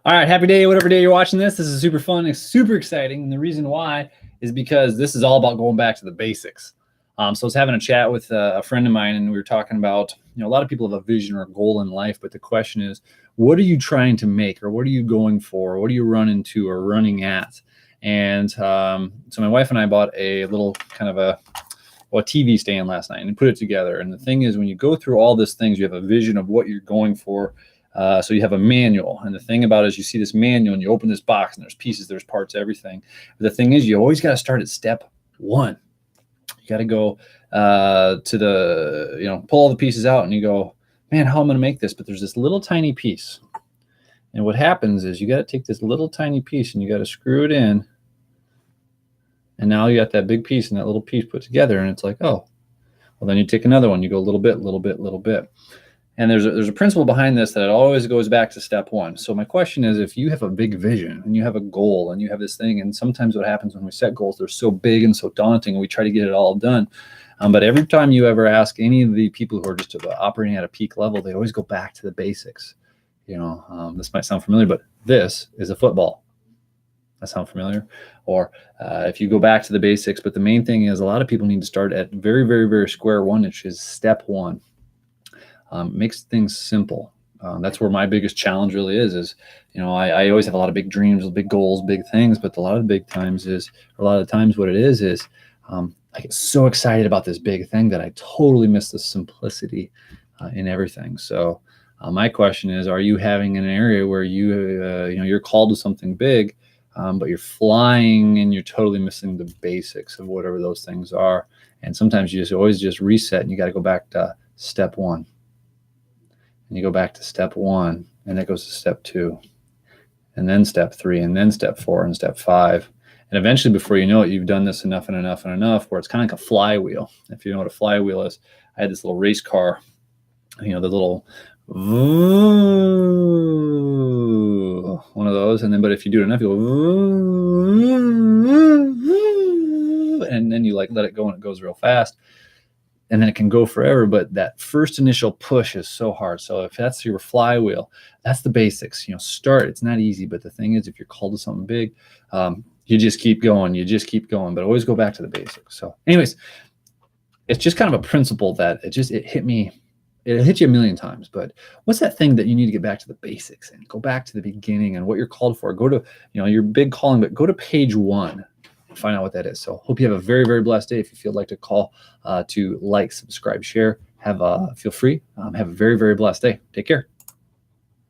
All right, happy day, whatever day you're watching this. This is super fun. It's super exciting. And the reason why is because this is all about going back to the basics. So I was having a chat with a friend of mine, and we were talking about, a lot of people have a vision or a goal in life, but the question is, what are you trying to make, or what are you going for? What are you running to or running at? And so my wife and I bought a little kind of a TV stand last night and put it together. And the thing is, when you go through all these things, you have a vision of what you're going for. So you have a manual, and the thing about it is you see this manual and you open this box and there's pieces, there's parts, everything. But the thing is, you always got to start at step one. You got to go to the, pull all the pieces out and you go, man, how am I going to make this? But there's this little tiny piece. And what happens is you got to take this little tiny piece and you got to screw it in. And now you got that big piece and that little piece put together. And it's like, oh, well, then you take another one. You go a little bit, little bit, little bit. And there's a principle behind this that it always goes back to step one. So my question is, if you have a big vision and you have a goal and you have this thing, and sometimes what happens when we set goals, they're so big and so daunting and we try to get it all done. But every time you ever ask any of the people who are just operating at a peak level, they always go back to the basics. This might sound familiar, but this is a football. That sound familiar? Or if you go back to the basics, but the main thing is a lot of people need to start at very, very, very square one, which is step one. Makes things simple. That's where my biggest challenge really is I always have a lot of big dreams, big goals, big things, but a lot of times what it is I get so excited about this big thing that I totally miss the simplicity in everything. So my question is, are you having an area where you're called to something big, but you're flying and you're totally missing the basics of whatever those things are? And sometimes you always reset and you got to go back to step one. And you go back to step one, and it goes to step two, and then step three, and then step four, and step five. And eventually, before you know it, you've done this enough and enough and enough where it's kind of like a flywheel. If you know what a flywheel is, I had this little race car, the little one of those. And then, but if you do it enough, you go, and then you let it go and it goes real fast. And then it can go forever, but that first initial push is so hard. So if that's your flywheel, that's the basics. Start. It's not easy, but the thing is, if you're called to something big, you just keep going. But always go back to the basics. So anyways, it's just kind of a principle that it hit me. It hit you a million times, but what's that thing that you need to get back to the basics and go back to the beginning and what you're called for? Go to, your big calling, but go to page one. Find out what that is. So hope you have a very, very blessed day. If you feel like to call to like, subscribe, share, feel free. Have a very, very blessed day. Take care.